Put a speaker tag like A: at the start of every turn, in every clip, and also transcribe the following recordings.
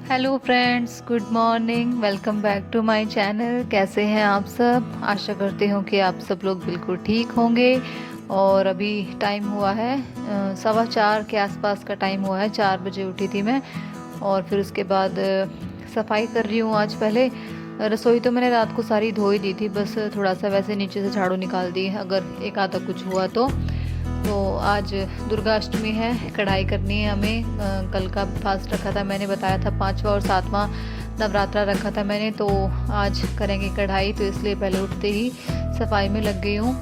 A: Hello friends, good morning. Welcome back to my channel. कैसे हैं आप सब? आशा करती हूँ कि आप सब लोग बिल्कुल ठीक होंगे। और अभी टाइम हुआ है 4:15 के आसपास का टाइम हुआ है। 4 बजे उठी थी मैं और फिर उसके बाद सफाई कर रही हूँ। आज पहले रसोई तो मैंने रात को सारी धो ही दी थी, बस थोड़ा सा वैसे नीचे से झाड़ू निकाल दी अगर एक आधा कुछ हुआ तो आज दुर्गा अष्टमी है, कढ़ाई करनी है हमें। कल का फास्ट रखा था, मैंने बताया था 5वां और 7वां नवरात्रा रखा था मैंने, तो आज करेंगे कढ़ाई, तो इसलिए पहले उठते ही सफाई में लग गई हूँ।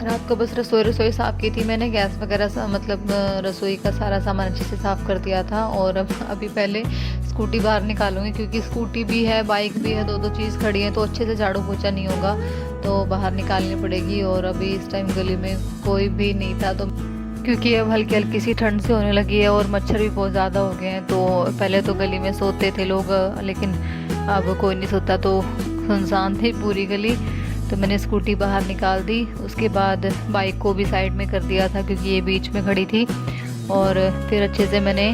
A: रात को बस रसोई साफ़ की थी मैंने, गैस वगैरह मतलब रसोई का सारा सामान अच्छे से साफ़ कर दिया था। और अब अभी पहले स्कूटी बाहर निकालूंगी, क्योंकि स्कूटी भी है, बाइक भी है, दो चीज़ खड़ी है, तो अच्छे से झाड़ू पोछा नहीं होगा, तो बाहर निकालनी पड़ेगी। और अभी इस टाइम गली में कोई भी नहीं था, तो क्योंकि अब हल्की हल्की सी ठंड से होने लगी है और मच्छर भी बहुत ज़्यादा हो गए हैं, तो पहले तो गली में सोते थे लोग, लेकिन अब कोई नहीं सोता, तो सुनसान थी पूरी गली। तो मैंने स्कूटी बाहर निकाल दी, उसके बाद बाइक को भी साइड में कर दिया था क्योंकि ये बीच में खड़ी थी। और फिर अच्छे से मैंने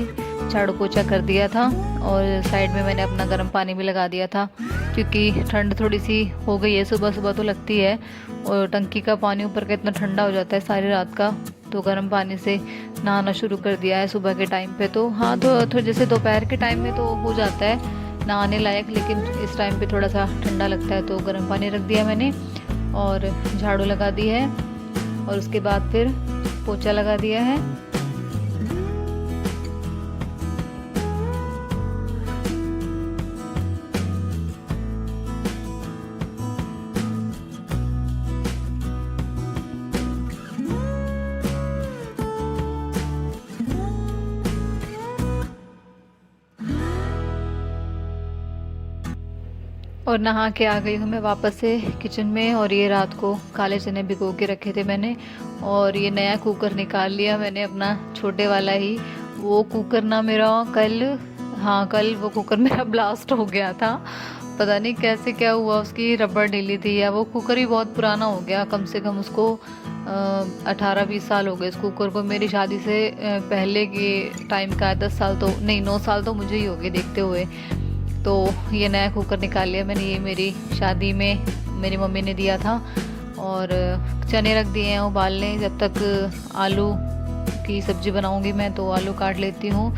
A: झाड़ू पोछा कर दिया था और साइड में मैंने अपना गर्म पानी भी लगा दिया था, क्योंकि ठंड थोड़ी सी हो गई है। सुबह सुबह तो लगती है, और टंकी का पानी ऊपर का इतना ठंडा हो जाता है सारी रात का, तो गर्म पानी से नहाना शुरू कर दिया है सुबह के टाइम पे। तो हाँ, तो जैसे दोपहर के टाइम में तो हो जाता है नहाने लायक, लेकिन इस टाइम पे थोड़ा सा ठंडा लगता है, तो गर्म पानी रख दिया मैंने और झाड़ू लगा दी है और उसके बाद फिर पोछा लगा दिया है। और नहा के आ गई हूँ मैं वापस से किचन में। और ये रात को काले चने भिगो के रखे थे मैंने, और ये नया कुकर निकाल लिया मैंने अपना, छोटे वाला ही। वो कुकर ना मेरा कल, हाँ कल वो कुकर मेरा ब्लास्ट हो गया था। पता नहीं कैसे क्या हुआ, उसकी रबड़ ढीली थी, या वो कुकर ही बहुत पुराना हो गया। कम से कम उसको 18-20 साल हो गए इस कुकर को। मेरी शादी से पहले के टाइम का 10 साल तो नहीं, 9 साल तो मुझे ही हो गए देखते हुए। तो ये नया कुकर निकाल लिया मैंने, ये मेरी शादी में मेरी मम्मी ने दिया था। और चने रख दिए हैं उबालने, जब तक आलू की सब्ज़ी बनाऊंगी मैं, तो आलू काट लेती हूँ।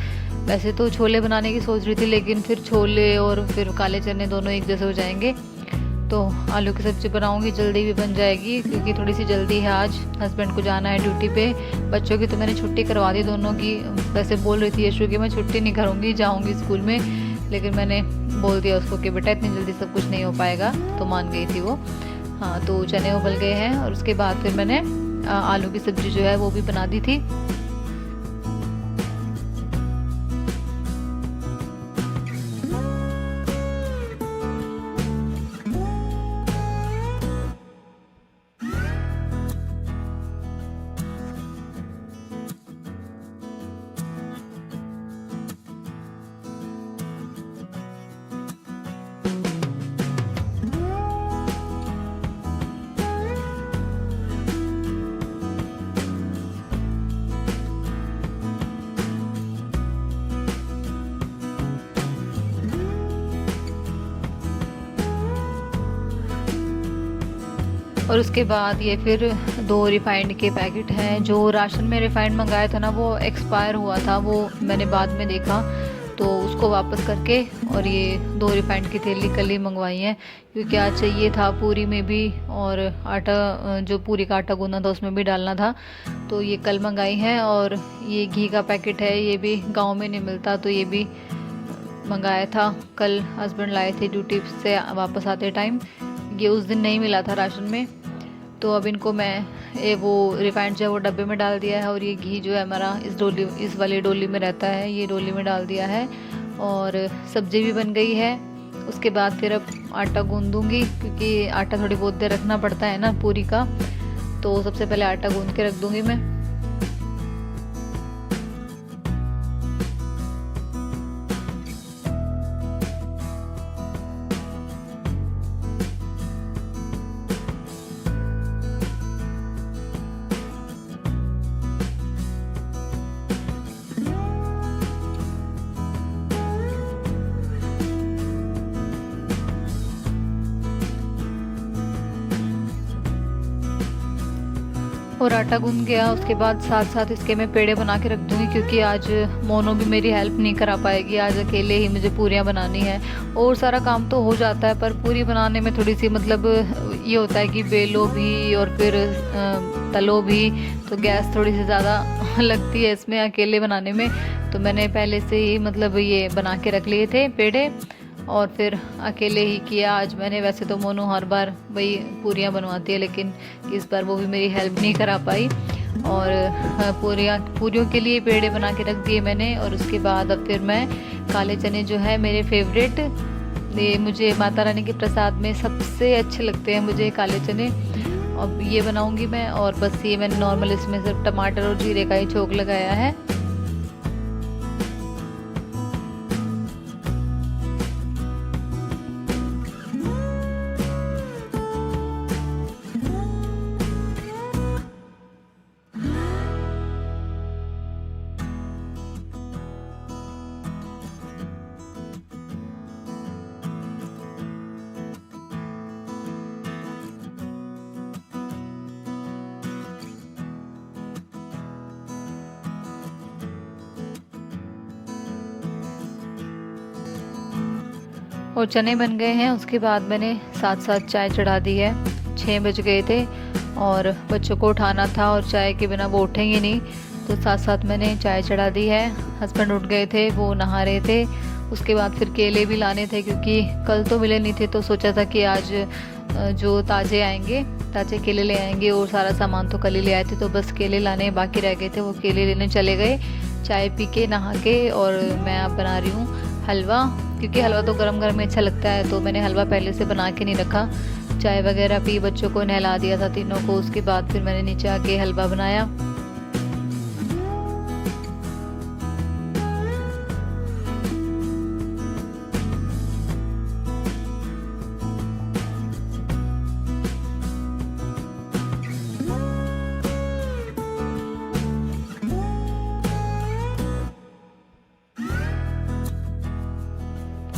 A: वैसे तो छोले बनाने की सोच रही थी, लेकिन फिर छोले और फिर काले चने दोनों एक जैसे हो जाएंगे, तो आलू की सब्ज़ी बनाऊंगी, जल्दी भी बन जाएगी, क्योंकि थोड़ी सी जल्दी है। आज हस्बैंड को जाना है ड्यूटी पे। बच्चों की तो मैंने छुट्टी करवा दी दोनों की। वैसे बोल रही थी यशु कि मैं छुट्टी नहीं करूँगी, जाऊँगी स्कूल में, लेकिन मैंने बोल दिया उसको कि बेटा इतनी जल्दी सब कुछ नहीं हो पाएगा, तो मान गई थी वो। हाँ, तो चने उबल गए हैं और उसके बाद फिर मैंने आलू की सब्ज़ी जो है वो भी बना दी थी। और उसके बाद ये फिर 2 रिफाइंड के पैकेट हैं। जो राशन में रिफाइंड मंगाया था ना, वो एक्सपायर हुआ था, वो मैंने बाद में देखा, तो उसको वापस करके और ये 2 रिफाइंड की थैली कल ही मंगवाई हैं, क्योंकि आज चाहिए था पूरी में भी, और आटा जो पूरी का आटा गूंदा था उसमें भी डालना था, तो ये कल मंगाई हैं। और ये घी का पैकेट है, ये भी गाँव में नहीं मिलता, तो ये भी मंगाया था, कल हस्बैंड लाए थे ड्यूटी से वापस आते टाइम। ये उस दिन नहीं मिला था राशन में, तो अब इनको मैं वो रिफाइंड जो है वो डब्बे में डाल दिया है, और ये घी जो है हमारा इस वाली डोली में रहता है, ये डोली में डाल दिया है। और सब्ज़ी भी बन गई है। उसके बाद फिर अब आटा गूंदूंगी, क्योंकि आटा थोड़ी बहुत देर रखना पड़ता है ना पूरी का, तो सबसे पहले आटा गूंद के रख दूंगी मैं। और आटा गूंद गया। उसके बाद साथ साथ इसके मैं पेड़े बना के रख दूँगी, क्योंकि आज मोनू भी मेरी हेल्प नहीं करा पाएगी। आज अकेले ही मुझे पूरियाँ बनानी है। और सारा काम तो हो जाता है, पर पूरी बनाने में थोड़ी सी मतलब ये होता है कि बेलो भी और फिर तलो भी, तो गैस थोड़ी सी ज़्यादा लगती है इसमें अकेले बनाने में। तो मैंने पहले से ही मतलब ये बना के रख लिए थे पेड़े, और फिर अकेले ही किया आज मैंने। वैसे तो मोनू हर बार वही पूरियाँ बनवाती है, लेकिन इस बार वो भी मेरी हेल्प नहीं करा पाई। और पूरियों के लिए पेड़े बना के रख दिए मैंने। और उसके बाद अब फिर मैं काले चने जो है मेरे फेवरेट, ये मुझे माता रानी के प्रसाद में सबसे अच्छे लगते हैं मुझे काले चने। अब ये बनाऊंगी मैं। और बस ये मैंने नॉर्मल इसमें सिर्फ टमाटर और जीरे का ही छोंक लगाया है। और चने बन गए हैं। उसके बाद मैंने साथ साथ चाय चढ़ा दी है। 6 बज गए थे और बच्चों को उठाना था, और चाय के बिना वो उठेंगे नहीं, तो साथ साथ मैंने चाय चढ़ा दी है। हस्बैंड उठ गए थे, वो नहा रहे थे। उसके बाद फिर केले भी लाने थे, क्योंकि कल तो मिले नहीं थे, तो सोचा था कि आज जो ताज़े केले ले आएंगे। और सारा सामान तो कल ही ले आए थे, तो बस केले लाने बाकी रह गए थे, वो केले लेने चले गए। चाय पी के नहा के, और मैं अब बना रही हूँ हलवा, क्योंकि हलवा तो गरम गरम में अच्छा लगता है। तो मैंने हलवा पहले से बना के नहीं रखा। चाय वगैरह पी, बच्चों को नहला दिया था तीनों को। उसके बाद फिर मैंने नीचे आके हलवा बनाया।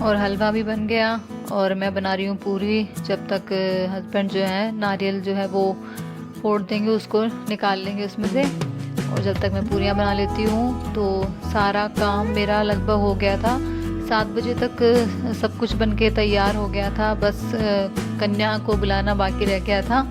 A: और हलवा भी बन गया। और मैं बना रही हूँ पूरी। जब तक हस्बैंड जो है नारियल जो है वो फोड़ देंगे, उसको निकाल लेंगे उसमें से, और जब तक मैं पूरियाँ बना लेती हूँ। तो सारा काम मेरा लगभग हो गया था। 7 बजे तक सब कुछ बन के तैयार हो गया था। बस कन्या को बुलाना बाकी रह गया था।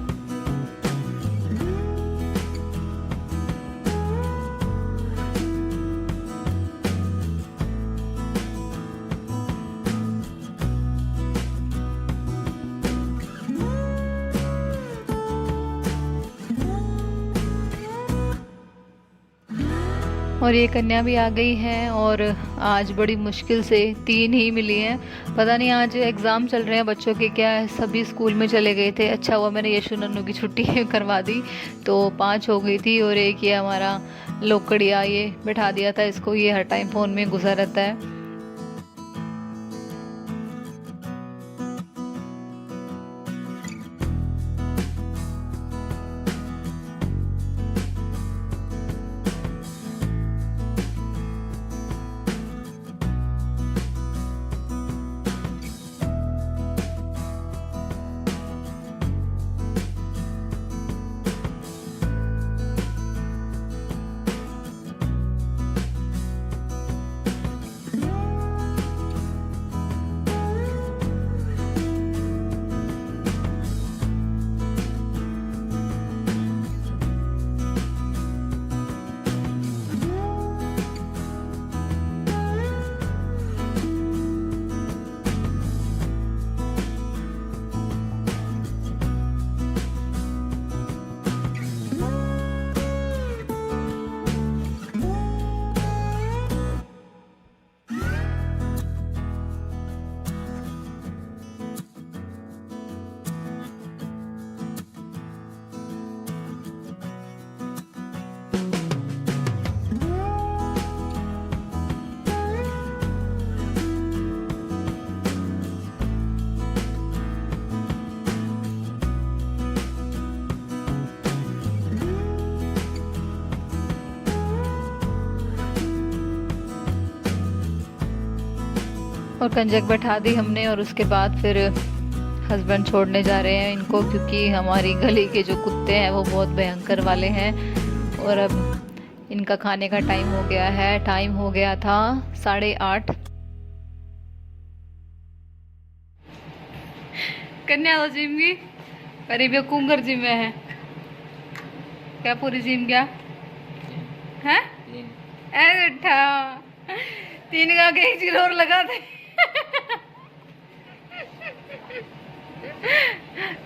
A: और ये कन्या भी आ गई है। और आज बड़ी मुश्किल से 3 ही मिली हैं। पता नहीं आज एग्ज़ाम चल रहे हैं बच्चों के क्या है, सभी स्कूल में चले गए थे। अच्छा हुआ मैंने यशु नन्नू की छुट्टी करवा दी, तो 5 हो गई थी। और एक ये हमारा लोकड़िया, ये बैठा दिया था इसको, ये हर टाइम फ़ोन में घुसा रहता है। और कंजक बैठा दी हमने। और उसके बाद फिर हस्बैंड छोड़ने जा रहे हैं इनको, क्योंकि हमारी गली के जो कुत्ते हैं वो बहुत भयंकर वाले हैं। और अब इनका खाने का टाइम हो गया है। टाइम हो गया था 8:30। कन्या तो जिम की अरे भी कुंगर जिम में है क्या? पूरी जिम क्या है? ऐ उठा 3 का के 1 किलो और लगा दे।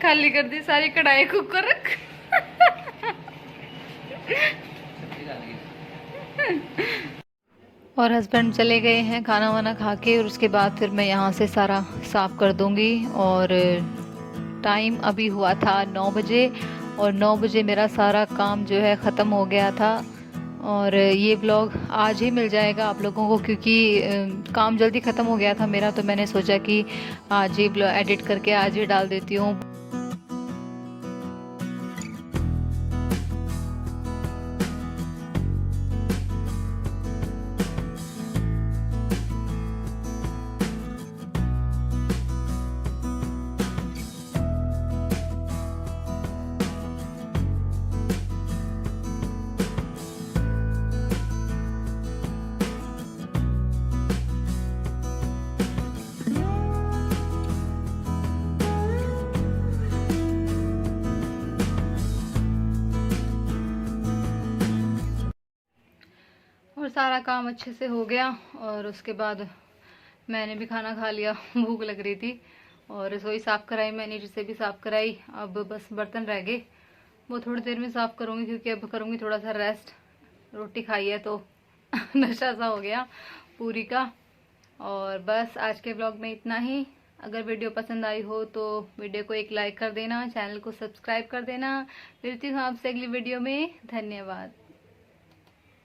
A: खाली कर दी सारी कढ़ाई कुकर रख। और हस्बैंड चले गए हैं खाना वाना खा के, और उसके बाद फिर मैं यहाँ से सारा साफ़ कर दूँगी। और टाइम अभी हुआ था 9 बजे, और 9 बजे मेरा सारा काम जो है ख़त्म हो गया था। और ये ब्लॉग आज ही मिल जाएगा आप लोगों को, क्योंकि काम जल्दी ख़त्म हो गया था मेरा, तो मैंने सोचा कि आज ही ब्लॉग एडिट करके आज ही डाल देती हूँ। और सारा काम अच्छे से हो गया, और उसके बाद मैंने भी खाना खा लिया। भूख लग रही थी, और रसोई साफ़ कराई मैंने, जिसे भी साफ़ कराई। अब बस बर्तन रह गए, वो थोड़ी देर में साफ़ करूँगी, क्योंकि अब करूँगी थोड़ा सा रेस्ट। रोटी खाई है तो नशा सा हो गया पूरी का। और बस आज के ब्लॉग में इतना ही। अगर वीडियो पसंद आई हो तो वीडियो को एक लाइक कर देना, चैनल को सब्सक्राइब कर देना। मिलती हूँ आपसे अगली वीडियो में। धन्यवाद।